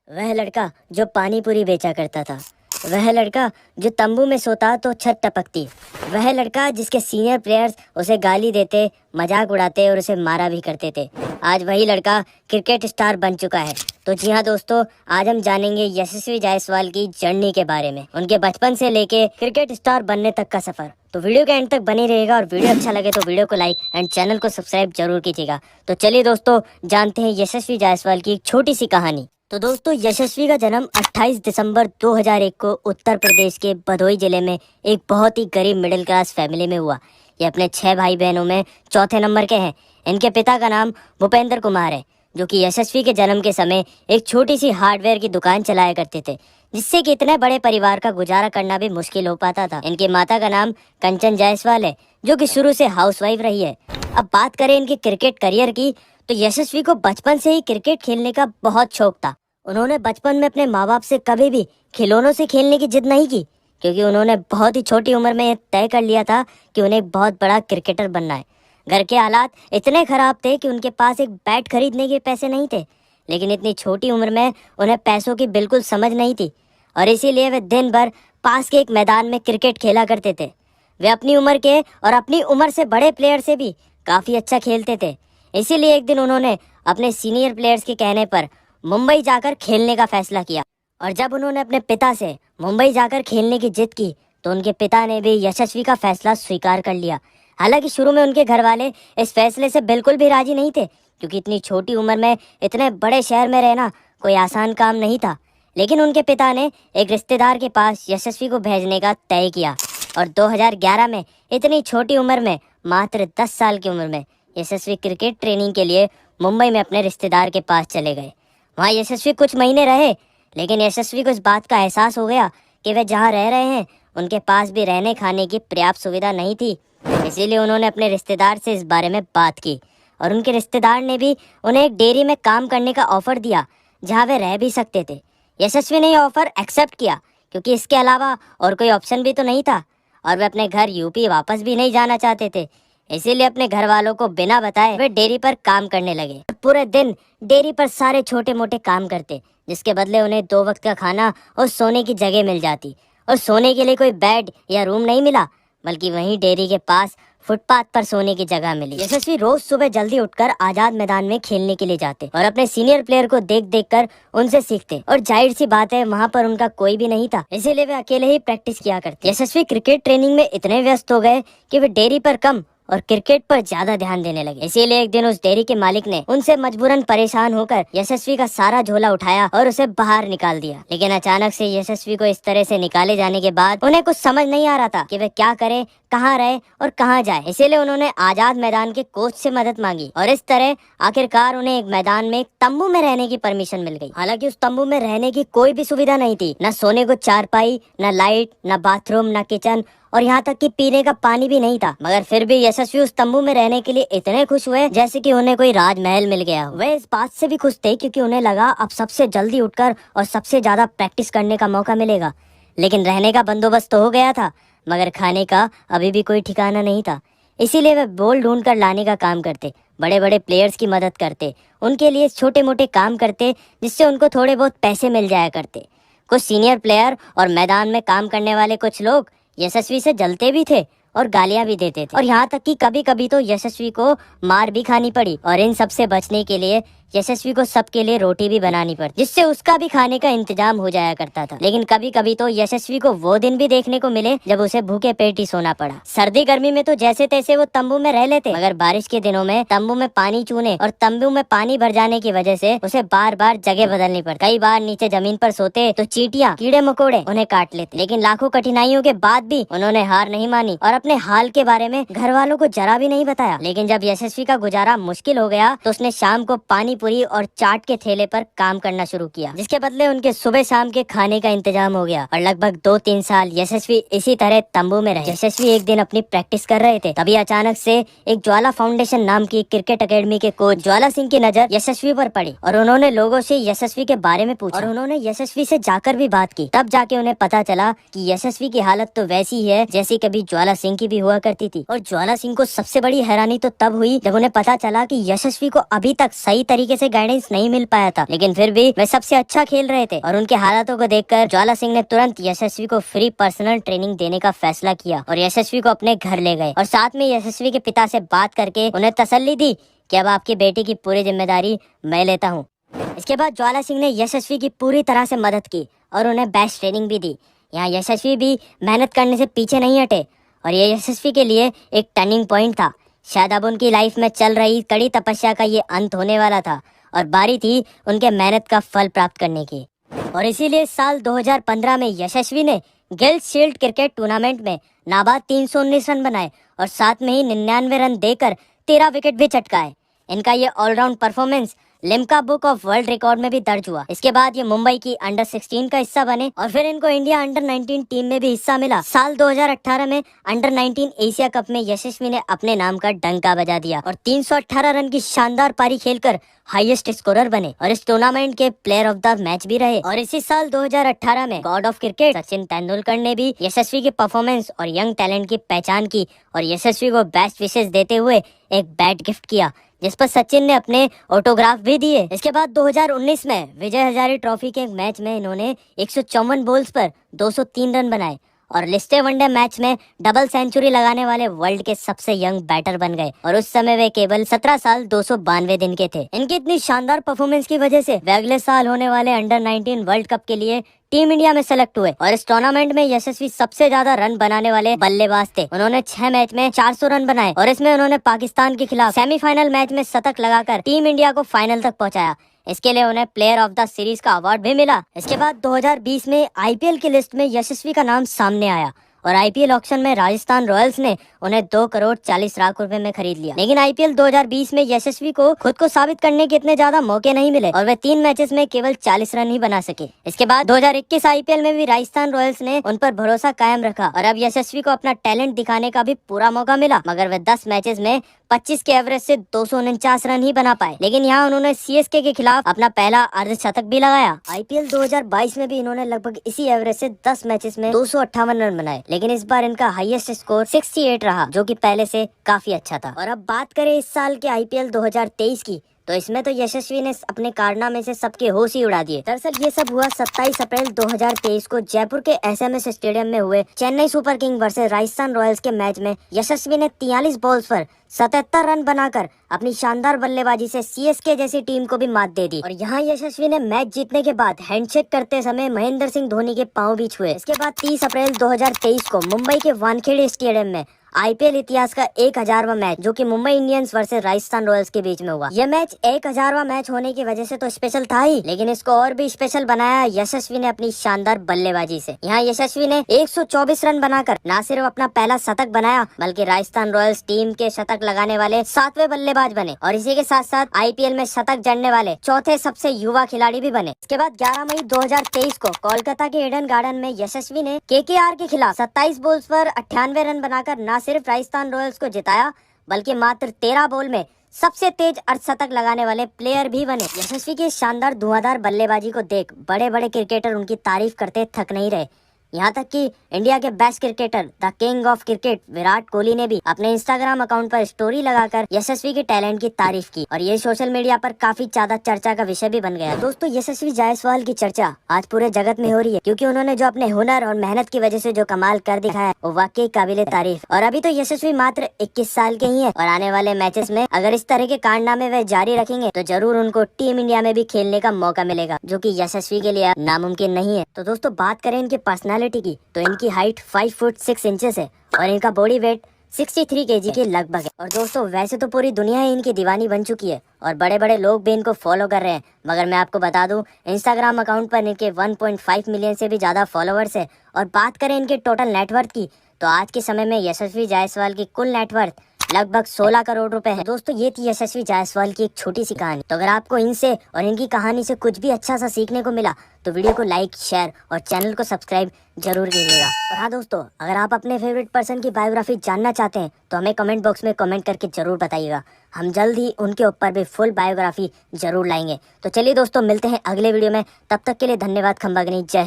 वह लड़का जो पानी पूरी बेचा करता था, वह लड़का जो तंबू में सोता तो छत टपकती, वह लड़का जिसके सीनियर प्लेयर्स उसे गाली देते, मजाक उड़ाते और उसे मारा भी करते थे, आज वही लड़का क्रिकेट स्टार बन चुका है। तो जी हाँ दोस्तों, आज हम जानेंगे यशस्वी जायसवाल की जर्नी के बारे में, उनके बचपन से लेके क्रिकेट स्टार बनने तक का सफर। तो वीडियो के एंड तक बने रहेगा और वीडियो अच्छा लगे तो वीडियो को लाइक एंड चैनल को सब्सक्राइब जरूर कीजिएगा। तो चलिए दोस्तों, जानते हैं यशस्वी जायसवाल की एक छोटी सी कहानी। तो दोस्तों, यशस्वी का जन्म 28 दिसंबर 2001 को उत्तर प्रदेश के भदोही जिले में एक बहुत ही गरीब मिडिल क्लास फैमिली में हुआ। ये अपने 6 भाई बहनों में चौथे नंबर के हैं। इनके पिता का नाम भूपेंद्र कुमार है, जो कि यशस्वी के जन्म के समय एक छोटी सी हार्डवेयर की दुकान चलाया करते थे, जिससे कि इतने बड़े परिवार का गुजारा करना भी मुश्किल हो पाता था। इनकी माता का नाम कंचन जायसवाल है, जो कि शुरू से हाउसवाइफ रही है। अब बात करें इनके क्रिकेट करियर की, तो यशस्वी को बचपन से ही क्रिकेट खेलने का बहुत शौक था। उन्होंने बचपन में अपने माँ बाप से कभी भी खिलौनों से खेलने की जिद नहीं की, क्योंकि उन्होंने बहुत ही छोटी उम्र में तय कर लिया था कि उन्हें एक बहुत बड़ा क्रिकेटर बनना है। घर के हालात इतने खराब थे कि उनके पास एक बैट खरीदने के पैसे नहीं थे, लेकिन इतनी छोटी उम्र में उन्हें पैसों की बिल्कुल समझ नहीं थी, और इसीलिए वे दिन भर पास के एक मैदान में क्रिकेट खेला करते थे। वे अपनी उम्र के और अपनी उम्र से बड़े प्लेयर से भी काफ़ी अच्छा खेलते थे। इसीलिए एक दिन उन्होंने अपने सीनियर प्लेयर्स के कहने पर मुंबई जाकर खेलने का फैसला किया, और जब उन्होंने अपने पिता से मुंबई जाकर खेलने की जिद की, तो उनके पिता ने भी यशस्वी का फैसला स्वीकार कर लिया। हालांकि शुरू में उनके घर वाले इस फैसले से बिल्कुल भी राजी नहीं थे, क्योंकि इतनी छोटी उम्र में इतने बड़े शहर में रहना कोई आसान काम नहीं था। लेकिन उनके पिता ने एक रिश्तेदार के पास यशस्वी को भेजने का तय किया, और 2011 में इतनी छोटी उम्र में, मात्र 10 साल की उम्र में, यशस्वी क्रिकेट ट्रेनिंग के लिए मुंबई में अपने रिश्तेदार के पास चले गए। वहाँ यशस्वी कुछ महीने रहे, लेकिन यशस्वी को इस बात का एहसास हो गया कि वे जहाँ रह रहे हैं उनके पास भी रहने खाने की पर्याप्त सुविधा नहीं थी। इसीलिए उन्होंने अपने रिश्तेदार से इस बारे में बात की, और उनके रिश्तेदार ने भी उन्हें एक डेयरी में काम करने का ऑफर दिया, जहाँ वे रह भी सकते थे। यशस्वी ने यह ऑफर एक्सेप्ट किया, क्योंकि इसके अलावा और कोई ऑप्शन भी तो नहीं था, और वे अपने घर यूपी वापस भी नहीं जाना चाहते थे। इसीलिए अपने घर वालों को बिना बताए वे डेयरी पर काम करने लगे। पूरे दिन डेयरी पर सारे छोटे मोटे काम करते, जिसके बदले उन्हें 2 वक्त का खाना और सोने की जगह मिल जाती। और सोने के लिए कोई बेड या रूम नहीं मिला, बल्कि वहीं डेयरी के पास फुटपाथ पर सोने की जगह मिली। यशस्वी रोज सुबह जल्दी उठकर आजाद मैदान में खेलने के लिए जाते, और अपने सीनियर प्लेयर को देख देख कर उनसे सीखते। और जाहिर सी बात है, वहाँ पर उनका कोई भी नहीं था, इसीलिए वे अकेले ही प्रैक्टिस किया करते। यशस्वी क्रिकेट ट्रेनिंग में इतने व्यस्त हो गए कि वे डेयरी पर कम और क्रिकेट पर ज्यादा ध्यान देने लगे। इसीलिए एक दिन उस डेयरी के मालिक ने उनसे मजबूरन परेशान होकर यशस्वी का सारा झोला उठाया और उसे बाहर निकाल दिया। लेकिन अचानक से यशस्वी को इस तरह से निकाले जाने के बाद उन्हें कुछ समझ नहीं आ रहा था कि वे क्या करें, कहाँ रहे और कहाँ जाए। इसीलिए उन्होंने आजाद मैदान के कोच से मदद मांगी, और इस तरह आखिरकार उन्हें एक मैदान में एक तंबू में रहने की परमिशन मिल गई। हालांकि उस तंबू में रहने की कोई भी सुविधा नहीं थी, न सोने को चारपाई, न लाइट, न बाथरूम, न किचन, और यहाँ तक कि पीने का पानी भी नहीं था। मगर फिर भी यशस्वी उस तंबू में रहने के लिए इतने खुश हुए जैसे कि उन्हें कोई राजमहल मिल गया। वे इस बात से भी खुश थे क्योंकि उन्हें लगा अब सबसे जल्दी उठकर और सबसे ज्यादा प्रैक्टिस करने का मौका मिलेगा। लेकिन रहने का बंदोबस्त तो हो गया था, मगर खाने का अभी भी कोई ठिकाना नहीं था। इसीलिए वे बोल ढूंढ कर लाने का काम करते, बड़े बड़े प्लेयर्स की मदद करते, उनके लिए छोटे मोटे काम करते, जिससे उनको थोड़े बहुत पैसे मिल जाया करते। कुछ सीनियर प्लेयर और मैदान में काम करने वाले कुछ लोग यशस्वी से जलते भी थे और गालियां भी देते थे, और यहाँ तक कि कभी कभी तो यशस्वी को मार भी खानी पड़ी। और इन सब से बचने के लिए यशस्वी को सबके लिए रोटी भी बनानी पड़ती, जिससे उसका भी खाने का इंतजाम हो जाया करता था। लेकिन कभी कभी तो यशस्वी को वो दिन भी देखने को मिले जब उसे भूखे पेट ही सोना पड़ा। सर्दी गर्मी में तो जैसे तैसे वो तंबू में रह लेते, मगर बारिश के दिनों में तंबू में पानी चूने और तंबू में पानी भर जाने की वजह से उसे बार बार जगह बदलनी पड़ती। कई बार नीचे जमीन पर सोते तो चींटियां, कीड़े मकोड़े उन्हें काट लेते। लेकिन लाखों कठिनाइयों के बाद भी उन्होंने हार नहीं मानी और अपने हाल के बारे में घर वालों को जरा भी नहीं बताया। लेकिन जब यशस्वी का गुजारा मुश्किल हो गया, तो उसने शाम को पानी पूरी और चाट के ठेले पर काम करना शुरू किया, जिसके बदले उनके सुबह शाम के खाने का इंतजाम हो गया। और लगभग 2-3 साल यशस्वी इसी तरह तंबू में रहे। यशस्वी एक दिन अपनी प्रैक्टिस कर रहे थे, तभी अचानक से एक ज्वाला फाउंडेशन नाम की क्रिकेट एकेडमी के कोच ज्वाला सिंह की नजर यशस्वी पर पड़ी, और उन्होंने लोगों से यशस्वी के बारे में पूछा, और उन्होंने यशस्वी से जाकर भी बात की। तब जाके उन्हें पता चला कि यशस्वी की हालत तो वैसी ही है जैसी कभी ज्वाला सिंह की भी हुआ करती थी। और ज्वाला सिंह को सबसे बड़ी हैरानी तो तब हुई जब उन्हें पता चला कि यशस्वी को अभी तक सही तरीके तरीके से गाइडेंस नहीं मिल पाया था, लेकिन फिर भी वे सबसे अच्छा खेल रहे थे। और उनके हालातों को देखकर ज्वाला सिंह ने तुरंत यशस्वी को फ्री पर्सनल ट्रेनिंग देने का फैसला किया और यशस्वी को अपने घर ले गए और साथ में यशस्वी के पिता से बात करके उन्हें तसल्ली दी कि अब आपकी बेटी की पूरी जिम्मेदारी मैं लेता हूँ। इसके बाद ज्वाला सिंह ने यशस्वी की पूरी तरह से मदद की और उन्हें बेस्ट ट्रेनिंग भी दी। यहाँ यशस्वी भी मेहनत करने से पीछे नहीं हटे और ये यशस्वी के लिए एक टर्निंग पॉइंट था। शायद अब उनकी लाइफ में चल रही कड़ी तपस्या का ये अंत होने वाला था और बारी थी उनके मेहनत का फल प्राप्त करने की। और इसीलिए साल 2015 में यशस्वी ने गिल्ड शील्ड क्रिकेट टूर्नामेंट में नाबाद 319 रन बनाए और साथ में ही 99 रन देकर 13 विकेट भी चटकाए। इनका ये all round performance Limca book of world record में भी दर्ज हुआ। इसके बाद ये मुंबई की अंडर 16 का हिस्सा बने और फिर इनको इंडिया अंडर 19 टीम में भी हिस्सा मिला। साल 2018 में अंडर 19 एशिया कप में यशस्वी ने अपने नाम का डंका बजा दिया और 318 रन की शानदार पारी खेलकर हाईएस्ट स्कोरर बने और इस टूर्नामेंट के प्लेयर ऑफ द मैच भी रहे। और इसी साल 2018 में God of cricket Sachin Tendulkar ने भी यशस्वी की परफॉर्मेंस और यंग टैलेंट की पहचान की और यशस्वी को बेस्ट विशेष देते हुए एक बैट गिफ्ट किया, जिस पर सचिन ने अपने ऑटोग्राफ भी दिए। इसके बाद 2019 में विजय हजारे ट्रॉफी के एक मैच में इन्होंने 154 बॉल्स पर 203 रन बनाए और लिस्टे वनडे मैच में डबल सेंचुरी लगाने वाले वर्ल्ड के सबसे यंग बैटर बन गए और उस समय वे केवल 17 साल 292 दिन के थे। इनकी इतनी शानदार परफॉर्मेंस की वजह से वे अगले साल होने वाले अंडर 19 वर्ल्ड कप के लिए टीम इंडिया में सेलेक्ट हुए और इस टूर्नामेंट में यशस्वी सबसे ज्यादा रन बनाने वाले बल्लेबाज थे। उन्होंने 6 मैच में 400 रन बनाए और इसमें उन्होंने पाकिस्तान के खिलाफ सेमीफाइनल मैच में शतक लगाकर टीम इंडिया को फाइनल तक पहुंचाया। इसके लिए उन्हें प्लेयर ऑफ द सीरीज का अवार्ड भी मिला। इसके बाद 2020 में आईपीएल की लिस्ट में यशस्वी का नाम सामने आया और आईपीएल ऑक्शन में राजस्थान रॉयल्स ने उन्हें 2 करोड़ 40 लाख रुपए में खरीद लिया। लेकिन आईपीएल 2020 में यशस्वी को खुद को साबित करने के इतने ज्यादा मौके नहीं मिले और वे 3 मैचेस में केवल 40 रन ही बना सके। इसके बाद 2021 आईपीएल में भी राजस्थान रॉयल्स ने उन पर भरोसा कायम रखा और अब यशस्वी को अपना टैलेंट दिखाने का भी पूरा मौका मिला, मगर वे 10 मैचेस में 25 के एवरेज से 249 रन ही बना पाए। लेकिन यहाँ उन्होंने सीएसके के खिलाफ अपना पहला अर्धशतक भी लगाया। आईपीएल 2022 में भी इन्होंने लगभग इसी एवरेज से 10 मैचेस में 258 रन बनाए, लेकिन इस बार इनका हाईएस्ट स्कोर 68 रहा, जो कि पहले से काफी अच्छा था। और अब बात करें इस साल के आईपीएल 2023 की, तो इसमें तो यशस्वी ने अपने कारनामे से सबके होश ही उड़ा दिए। दरअसल ये सब हुआ 27 अप्रैल 2023 को जयपुर के एसएमएस स्टेडियम में हुए Chennai super king versus Rajasthan Royals के मैच में यशस्वी ने 43 बॉल्स पर 77 रन बनाकर अपनी शानदार बल्लेबाजी से सीएसके जैसी टीम को भी मात दे दी। और यहाँ यशस्वी ने मैच जीतने के बाद हैंडशेक करते समय महेंद्र सिंह धोनी के पांव भी छुए। इसके बाद 30 अप्रैल 2023 को मुंबई के वानखेड़े स्टेडियम में आईपीएल इतिहास का 1000वां मैच, जो कि Mumbai Indians versus Rajasthan Royals के बीच में हुआ। यह मैच 1000वां मैच होने की वजह से तो स्पेशल था ही, लेकिन इसको और भी स्पेशल बनाया यशस्वी ने अपनी शानदार बल्लेबाजी से। यहाँ यशस्वी ने 124 रन बनाकर न सिर्फ अपना पहला शतक बनाया, बल्कि राजस्थान रॉयल्स टीम के शतक लगाने वाले 7वें बल्लेबाज बने और इसी के साथ साथ आईपीएल में शतक जड़ने वाले 4थे सबसे युवा खिलाड़ी भी बने। इसके बाद 11 मई 2023 को कोलकाता के ईडन गार्डन में यशस्वी ने केकेआर के खिलाफ 27 बॉल्स पर 98 रन बनाकर न सिर्फ राजस्थान रॉयल्स को जिताया, बल्कि मात्र 13 बॉल में सबसे तेज अर्धशतक लगाने वाले प्लेयर भी बने। यशस्वी की शानदार धुआंधार बल्लेबाजी को देख बड़े बड़े क्रिकेटर उनकी तारीफ करते थक नहीं रहे। यहाँ तक कि इंडिया के best cricketer the king of cricket Virat Kohli ने भी अपने इंस्टाग्राम अकाउंट पर स्टोरी लगाकर यशस्वी के टैलेंट की तारीफ की और ये सोशल मीडिया पर काफी ज्यादा चर्चा का विषय भी बन गया। दोस्तों, यशस्वी जायसवाल की चर्चा आज पूरे जगत में हो रही है, क्योंकि उन्होंने जो अपने हुनर और मेहनत की वजह से जो कमाल कर दिखाया वो वाकई काबिले तारीफ। और अभी तो यशस्वी मात्र 21 साल के ही है और आने वाले मैचेस में अगर इस तरह के कारनामे वे जारी रखेंगे तो जरूर उनको टीम इंडिया में भी खेलने का मौका मिलेगा, जो कि यशस्वी के लिए नामुमकिन नहीं है। तो दोस्तों, बात करें इनकी पर्सनालिटी की, तो इनकी हाइट 5 फुट 6 इंचेस है और इनका बॉडी वेट 63 केजी के लगभग है। और दोस्तों, वैसे तो पूरी दुनिया ही इनकी दीवानी बन चुकी है और बड़े बड़े लोग भी इनको फॉलो कर रहे हैं, मगर मैं आपको बता दूं, इंस्टाग्राम अकाउंट पर इनके 1.5 मिलियन से भी ज्यादा फॉलोअर्स है। और बात करें इनके टोटल नेटवर्थ की, तो आज के समय में यशस्वी जायसवाल की कुल नेटवर्थ लगभग 16 करोड़ रुपए है। दोस्तों, ये थी यशस्वी जायसवाल की एक छोटी सी कहानी। तो अगर आपको इनसे और इनकी कहानी से कुछ भी अच्छा सा सीखने को मिला तो वीडियो को लाइक, शेयर और चैनल को सब्सक्राइब जरूर कीजिएगा। और हाँ दोस्तों, अगर आप अपने फेवरेट पर्सन की बायोग्राफी जानना चाहते हैं तो हमें कमेंट बॉक्स में कमेंट करके जरूर बताइएगा। हम जल्द ही उनके ऊपर भी फुल बायोग्राफी जरूर लाएंगे। तो चलिए दोस्तों, मिलते हैं अगले वीडियो में। तब तक के लिए धन्यवाद। खंबागनी जय।